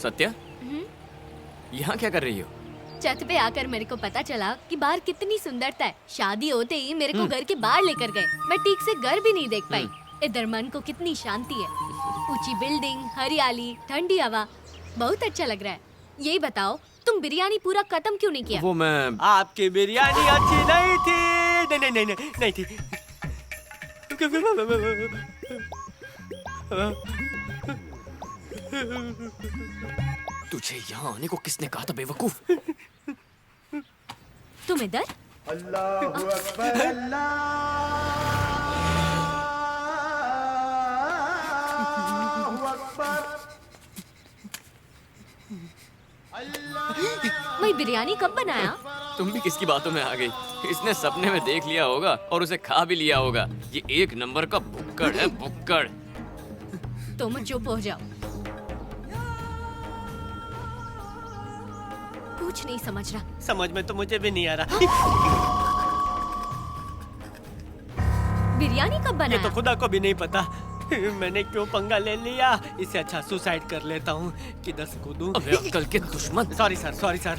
सत्या, यहाँ क्या कर रही हो? छत पे आकर मेरे को पता चला कि बाहर कितनी सुंदरता है। शादी होते ही मेरे को घर के बाहर लेकर गए। मैं ठीक से घर भी नहीं देख पाई। इधर मन को कितनी शांति है। ऊंची बिल्डिंग, हरियाली, ठंडी हवा, बहुत अच्छा लग रहा है। यही बताओ, तुम बिरयानी पूरा खत्म क्यों नहीं किया? वो मैं आपकी बिरयानी अच्छी नहीं थी। नहीं थी। तुझे यहाँ आने को किसने कहा था बेवकूफ? तुम इधर? अल्लाहु अकबर, अल्लाहु अकबर। मैं बिरयानी कब बनाया? तुम भी किसकी बातों में आ गई? इसने सपने में देख लिया होगा और उसे खा भी लिया होगा। ये एक नंबर का भुक्कड़ है, भुक्कड़। तुम चुप हो जाओ। कुछ नहीं समझ रहा। समझ में तो मुझे भी नहीं आ रहा। बिरयानी कब ये बनाया? तो खुदा को भी नहीं पता। मैंने क्यों पंगा ले लिया। इससे अच्छा सुसाइड कर लेता हूँ। किधर से कूदूं? अबे अक्ल के दुश्मन। Sorry sir.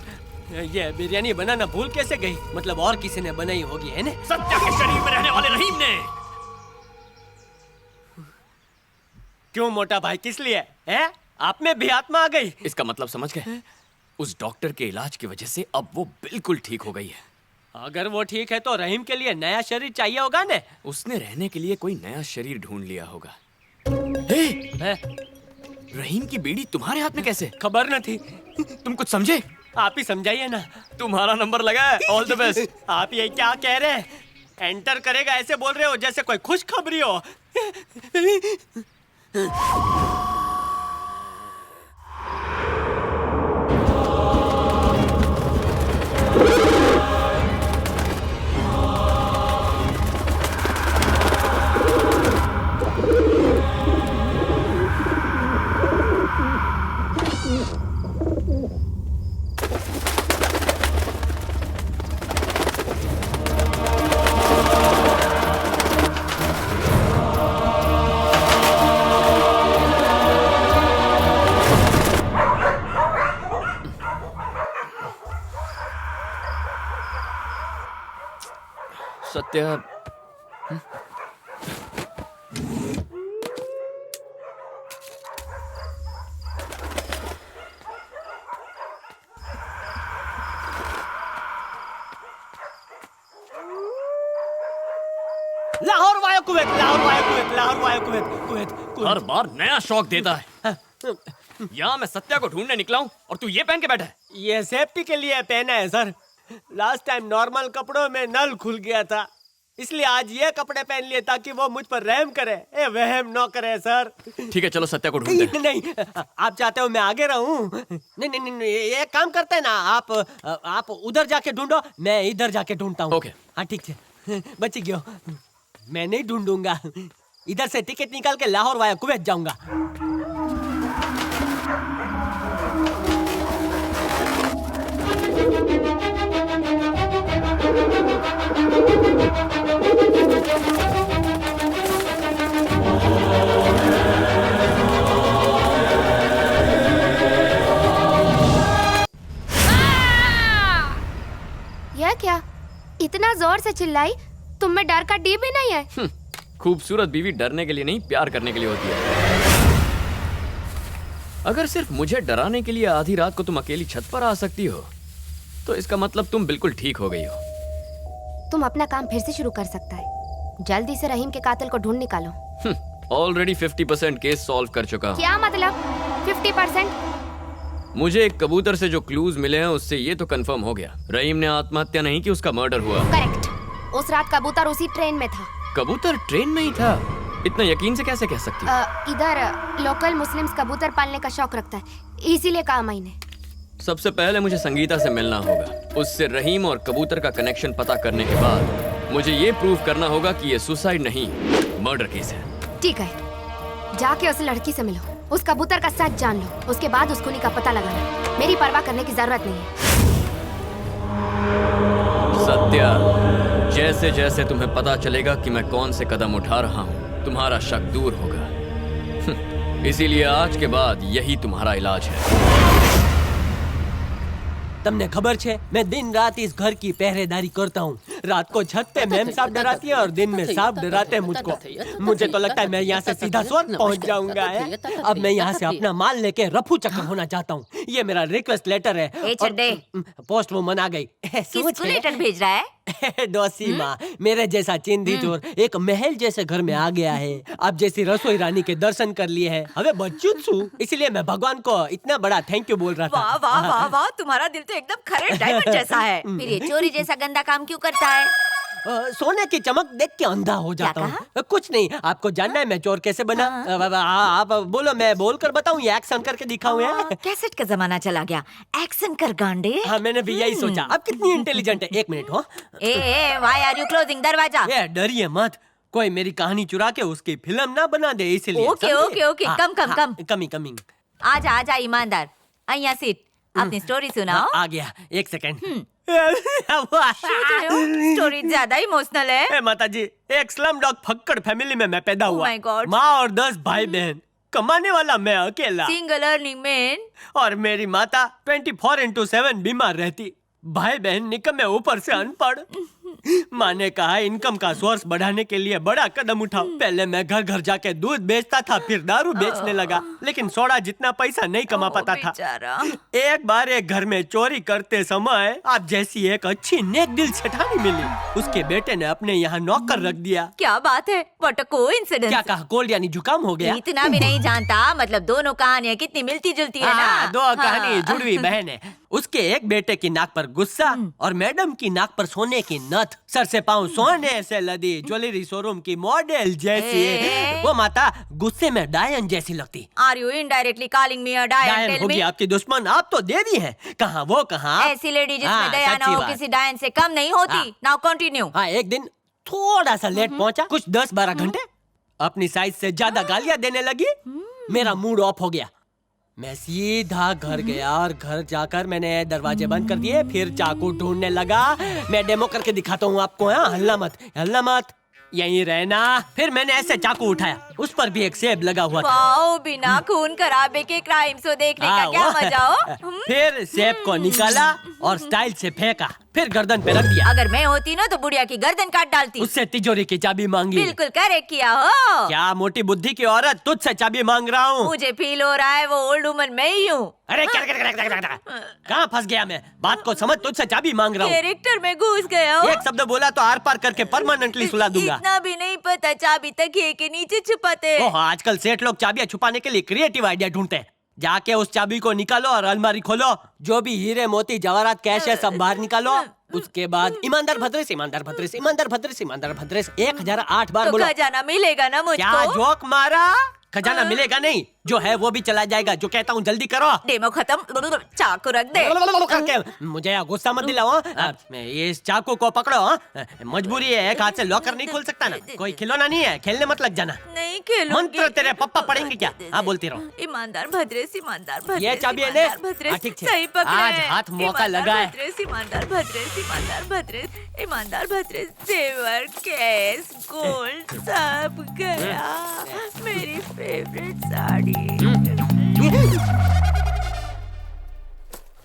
ये बिरयानी बनाना भूल कैसे गई? मतलब और किसी ने बनाई होगी, है ना? सत्या के शरीर में रहने वाले रहीम ने। क्यों मोटा भाई, किस लिए? है? आप में भी आत्मा आ गई? इसका मतलब समझ गए? उस डॉक्टर के इलाज की वजह से अब वो बिल्कुल ठीक हो गई है। अगर वो ठीक है तो रहीम के लिए नया शरीर चाहिए होगा ने? उसने रहने के लिए कोई नया शरीर ढूंढ लिया होगा। हे, रहीम की बीड़ी तुम्हारे हाथ में कैसे? खबर न थी। तुम कुछ समझे? आप ही समझाइए ना। तुम्हारा नंबर लगा है। All the best. आप ये क्या कह रहे हैं? एंटर करेगा ऐसे बोल रहे हो जैसे कोई खुशखबरी हो। Satya, Lahore via Kuwait, Lahore via Kuwait, Lahore via Kuwait, Kuwait, Kuwait. हर बार नया शौक देता है। यहाँ मैं सत्या को ढूंढने निकला हूँ और तू ये पहन के बैठा है। ये सेफ्टी के लिए पहना है सर। लास्ट टाइम नॉर्मल कपड़ों में नल खुल गया था, इसलिए आज ये कपड़े पहन लिए ताकि वो मुझ पर रहम करे। ए वहम न करे सर। ठीक है, चलो सत्या को ढूंढते हैं। नहीं, आप चाहते हो मैं आगे रहूं? नहीं, ये काम करते हैं ना, आप उधर जाके ढूंढो, मैं इधर जाके ढूंढता हूँ। ओके। हाँ ठीक है, बच गयो। मैं नहीं ढूंढूंगा, इधर से टिकट निकाल के लाहौर वाया कुवैत जाऊंगा। यह क्या? इतना जोर से चिल्लाई? तुम में डर का डी भी नहीं है? खूबसूरत बीवी डरने के लिए नहीं, प्यार करने के लिए होती है। अगर सिर्फ मुझे डराने के लिए आधी रात को तुम अकेली छत पर आ सकती हो, तो इसका मतलब तुम बिल्कुल ठीक हो गई हो। तुम अपना काम फिर से शुरू कर सकता है। जल्दी से रहीम के कातिल को ढूंढ निकालो। ऑलरेडी 50% केस सॉल्व कर चुका हूँ। क्या मतलब 50%? मुझे एक कबूतर से जो क्लूज मिले हैं उससे ये तो कंफर्म हो गया, रहीम ने आत्महत्या नहीं की, उसका मर्डर हुआ। करेक्ट। उस रात कबूतर उसी ट्रेन में था। कबूतर ट्रेन में ही था? इतना यकीन से कैसे कह सकती? इधर लोकल मुस्लिम्स कबूतर पालने का शौक रखता है, इसीलिए कहा मैंने। सबसे पहले मुझे संगीता से मिलना होगा। उससे रहीम और कबूतर का कनेक्शन पता करने के बाद मुझे ये प्रूव करना होगा कि ये सुसाइड नहीं, मर्डर केस है। ठीक है, जाके उस लड़की से मिलो, उस कबूतर का सच जान लो, उसके बाद उस खूनी का पता लगाना। मेरी परवाह करने की जरूरत नहीं है। सत्या, जैसे जैसे तुम्हें पता चलेगा कि मैं कौन से कदम उठा रहा हूँ, तुम्हारा शक दूर होगा। इसीलिए आज के बाद यही तुम्हारा इलाज है। તમને ખબર છે मैं दिन रात इस घर की पहरेदारी करता हूँ। रात को छत पे मैम साहब डराती है और दिन में साहब डराते हैं मुझको। मुझे तो लगता है मैं यहाँ से सीधा स्वर्ग पहुँच जाऊंगा है। अब मैं यहाँ से अपना माल लेके रफू चक्कर होना चाहता हूँ। ये मेरा रिक्वेस्ट लेटर है। ए चड्डे, पोस्ट वुमन आ गई। किसको लेटर भेज रहा है? डोसी माँ, मेरे जैसा चिंदी चोर एक महल जैसे घर में आ गया है। अब जैसी रसोई रानी के दर्शन कर लिए हैं, हमें बच्चू छू। इसलिए मैं भगवान को इतना बड़ा थैंक यू बोल रहा था। वाह वाह वाह वाह, तुम्हारा दिल तो एकदम खरे डायमंड जैसा है। फिर ये चोरी जैसा गंदा काम क्यों करता है? सोने की चमक देख के अंधा हो जाता हूँ। कुछ नहीं, आपको जानना है मैं चोर कैसे बना? आप बोलो, मैं बोल कर बताऊँ या एक्शन करके दिखाऊँ? कैसेट का जमाना चला गया, एक्शन कर गांडे। हाँ, मैंने भी यही सोचा। अब कितनी इंटेलिजेंट है। एक मिनट हो। ए व्हाई आर यू क्लोजिंग दरवाजा? ये डरिए मत, कोई मेरी कहानी चुरा के उसकी फिल्म ना बना दे, इसलिए। ओके ओके ओके, कम कम कम। कमिंग। आजा आजा ईमानदार, અહીંયા सीट, अपनी स्टोरी सुनाओ। आ गया, एक सेकंड। स्टोरी ज्यादा इमोशनल है। माता जी, एक स्लम डॉग फक्कड़ फैमिली में मैं पैदा हुआ। my God. माँ और 10 भाई बहन, कमाने वाला मैं अकेला। Single earning man. और मेरी माता 24/7 बीमार रहती। भाई बहन निकम्मे, ऊपर से अनपढ़। माँ ने कहा इनकम का सोर्स बढ़ाने के लिए बड़ा कदम उठाओ। पहले मैं घर घर जाके दूध बेचता था, फिर दारू बेचने लगा, लेकिन सोडा जितना पैसा नहीं कमा पाता था। बेचारा। एक बार एक घर में चोरी करते समय आप जैसी एक अच्छी नेक दिल सेठानी मिली। उसके बेटे ने अपने यहाँ नौकर रख दिया। क्या बात है, व्हाट अ कोइंसिडेंस। क्या कहा? कोल्ड यानी जुकाम हो गया? इतना भी नहीं जानता, मतलब दोनों कहानियाँ कितनी मिलती जुलती है ना। दो कहानी जुड़वी बहन है। उसके एक बेटे की नाक पर गुस्सा और मैडम की नाक पर सोने की नथ, सर से पाँव सोने से लदी, ज्वेलरी शोरूम की मॉडल जैसी। वो माता गुस्से में डायन जैसी लगती। Are you indirectly calling me a डायन? डायन होगी आपकी दुश्मन, आप तो देवी हैं। कहाँ वो कहाँ? ऐसी लेडी जिसमें हाँ, दया ना सच्ची हो बात। किसी डायन से कम नहीं होती। Now continue. हाँ, एक दिन थोड़ा सा लेट पहुंचा, कुछ 10-12 घंटे। अपनी साइज से ज्यादा गालियां देने लगी। मेरा मूड ऑफ हो गया। मैं सीधा घर गया और घर जाकर मैंने दरवाजे बंद कर दिए। फिर चाकू ढूंढने लगा। मैं डेमो करके दिखाता हूँ आपको। हाँ, हल्ला मत, यहीं रहना। फिर मैंने ऐसे चाकू उठाया, उस पर भी एक सेब लगा हुआ था। वाओ, बिना खून खराबे के क्राइम शो देखने का क्या मजा हो। फिर सेब को निकाला और स्टाइल से फेंका, फिर गर्दन पे रख दिया। अगर मैं होती ना तो बुढ़िया की गर्दन काट डालती। उससे तिजोरी की चाबी मांगी। बिल्कुल करेक्ट किया हो। क्या मोटी बुद्धि की औरत, तुझसे चाबी मांग रहा हूँ। मुझे फील हो रहा है वो ओल्ड वुमन मैं ही हूँ। अरे कहाँ फंस गया मैं? बात को समझ, तुझसे चाबी मांग रहा हूँ। कैरेक्टर में घुस गया हो। एक शब्द बोला तो आर पार करके परमानेंटली सुला दूंगा। इतना भी नहीं पता चाबी तकिए के नीचे छुपाते। ओह, आजकल सेठ लोग चाबियां छुपाने के लिए क्रिएटिव आइडिया ढूंढते हैं। जाके उस चाबी को निकालो और अलमारी खोलो। जो भी हीरे मोती जवाहरात कैश है सब बाहर निकालो। उसके बाद ईमानदार भद्रेश, ईमानदार भद्रेश, ईमानदार भद्रेश, ईमानदार भद्रेश 1008 बार तो बोलो। खजाना मिलेगा ना मुझको? क्या जोक मारा? खजाना मिलेगा नहीं, जो है वो भी चला जाएगा। जो कहता हूँ जल्दी करो। डेमो खत्म, चाकू रख दे। करके मुझे यहाँ गुस्सा मत दिलाओ। इस चाकू को पकड़ो। मजबूरी है, एक हाथ से लॉकर नहीं खोल सकता ना। कोई खिलौना नहीं है, खेलने मत लग जाना। नहीं खेलूंगी। मंत्र तेरे पप्पा पढ़ेंगे क्या? हाँ, बोलती रहो। ईमानदार भद्रेश, ईमानदार भद्रेश, ये चाबी है ने? ईमानदार भद्रेश, हाँ, ठीक है। सही पकड़े। आज हाथ मौका ईमानदार लगा है। भद्रेश, ईमानदार भद्रेश, ईमानदार भद्रेश, ईमानदार भद्रेश, जेवर, कैश, गोल्ड सब गया। मेरी फेवरेट साड़ी।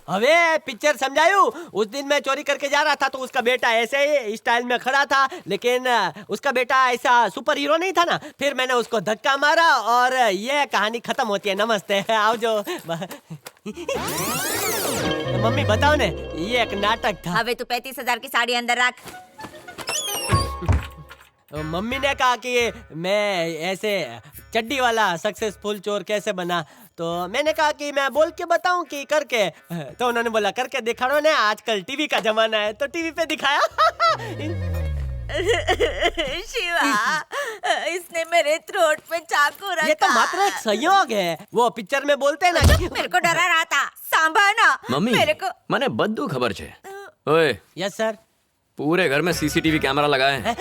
अबे पिक्चर समझायू। उस दिन मैं चोरी करके जा रहा था तो उसका बेटा ऐसे ही स्टाइल में खड़ा था, लेकिन उसका बेटा ऐसा सुपर हीरो नहीं था ना। फिर मैंने उसको धक्का मारा और ये कहानी खत्म होती है। नमस्ते, आओ जो। मम्मी बताओ ने, ये एक नाटक था। अबे तू 35,000 की साड़ी अंदर रख। मम्मी ने कहा कि मैं ऐसे चड्डी वाला सक्सेसफुल चोर कैसे बना, तो मैंने कहा कि मैं बोल के बताऊं कि करके। तो उन्होंने बोला करके दिखाओ ने, आजकल टीवी का जमाना है, तो टीवी पे दिखाया। शिवा, इसने मेरे थ्रोट पे चाकू रखा। ये तो मात्र एक संयोग है। वो पिक्चर में बोलते हैं ना कि मेरे को डरा रहा था, सांभा मम्मी मेरे को। मैंने बद्दू खबर छे। ओए, यस सर। पूरे घर में सीसीटीवी कैमरा लगाए हैं।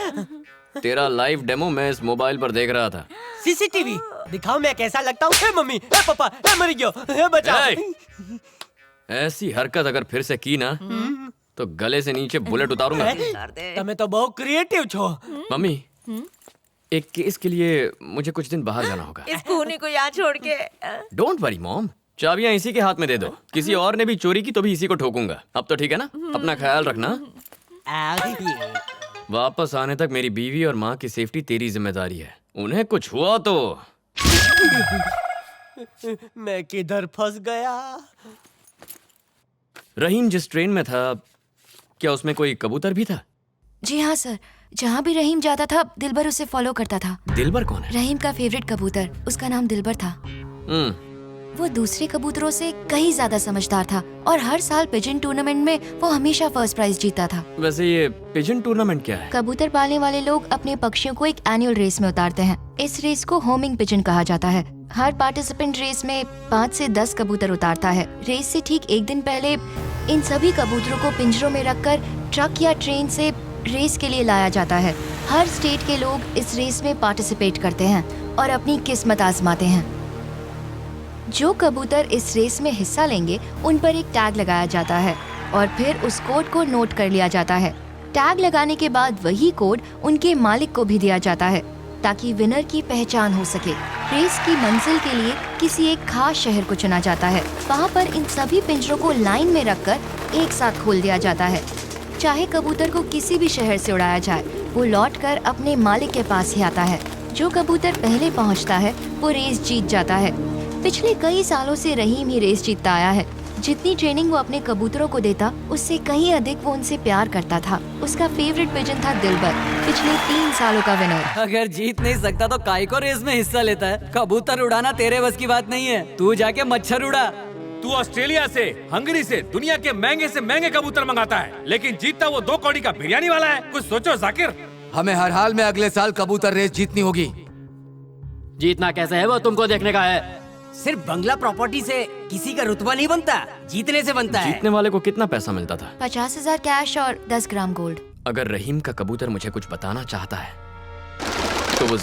तेरा लाइव डेमो मैं इस मोबाइल पर देख रहा था। सीसीटीवी दिखाओ मैं कैसा लगता हूँ। हे मम्मी, हे पापा, हे मर गयो, हे बचाओ। ऐसी हरकत अगर फिर से की ना तो गले से नीचे बुलेट उतारूंगा। તમે તો બહુ ક્રિએટિવ છો। मम्मी एक केस के लिए मुझे कुछ दिन बाहर जाना होगा। इस खूनी को यहाँ छोड़ के डोंट वरी मॉम, चाबियां इसी के हाथ में दे दो। किसी और ने भी चोरी की तो भी इसी को ठोकूंगा। अब तो ठीक है ना? अपना ख्याल रखना। वापस आने तक मेरी बीवी और माँ की सेफ्टी तेरी जिम्मेदारी है। उन्हें कुछ हुआ तो मैं किधर फंस गया? रहीम जिस ट्रेन में था, क्या उसमें कोई कबूतर भी था? जी हाँ सर, जहाँ भी रहीम जाता था दिलबर उसे फॉलो करता था। दिलबर कौन है? रहीम का फेवरेट कबूतर, उसका नाम दिलबर था। वो दूसरे कबूतरों से कहीं ज्यादा समझदार था और हर साल पिजन टूर्नामेंट में वो हमेशा फर्स्ट प्राइज जीता था। वैसे ये पिजन टूर्नामेंट क्या है? कबूतर पालने वाले लोग अपने पक्षियों को एक एनुअल रेस में उतारते हैं। इस रेस को होमिंग पिजन कहा जाता है। हर पार्टिसिपेंट रेस में 5 से 10 कबूतर उतारता है। रेस से ठीक एक दिन पहले इन सभी कबूतरों को पिंजरों में रखकर ट्रक या ट्रेन से रेस के लिए लाया जाता है। हर स्टेट के लोग इस रेस में पार्टिसिपेट करते हैं और अपनी किस्मत आजमाते हैं। जो कबूतर इस रेस में हिस्सा लेंगे उन पर एक टैग लगाया जाता है और फिर उस कोड को नोट कर लिया जाता है। टैग लगाने के बाद वही कोड उनके मालिक को भी दिया जाता है ताकि विनर की पहचान हो सके। रेस की मंजिल के लिए किसी एक खास शहर को चुना जाता है। वहाँ पर इन सभी पिंजरों को लाइन में रखकर एक साथ खोल दिया जाता है। चाहे कबूतर को किसी भी शहर से उड़ाया जाए, वो लौटकर अपने मालिक के पास ही आता है। जो कबूतर पहले पहुँचता है वो रेस जीत जाता है। पिछले कई सालों से रहीम ही रेस जीतता आया है। जितनी ट्रेनिंग वो अपने कबूतरों को देता, उससे कहीं अधिक वो उनसे प्यार करता था। उसका फेवरेट पिजन था दिलबर, पिछले 3 सालों का विनर। अगर जीत नहीं सकता तो काहे को रेस में हिस्सा लेता है? कबूतर उड़ाना तेरे बस की बात नहीं है। तू जाके मच्छर उड़ा। तू ऑस्ट्रेलिया से, हंगरी से दुनिया के महंगे से महंगे कबूतर मंगाता है, लेकिन जीतता वो 2 कौड़ी का बिरयानी वाला है। कुछ सोचो जाकिर। हमें हर हाल में अगले साल कबूतर रेस जीतनी होगी। जीतना कैसे है वो तुमको देखने का है। सिर्फ बंगला प्रॉपर्टी से किसी का रुतबा नहीं बनता, जीतने से बनता है। जीतने वाले को कितना पैसा मिलता था? 50,000 कैश और 10 ग्राम गोल्ड। अगर रहीम का कबूतर मुझे कुछ बताना चाहता है तो वो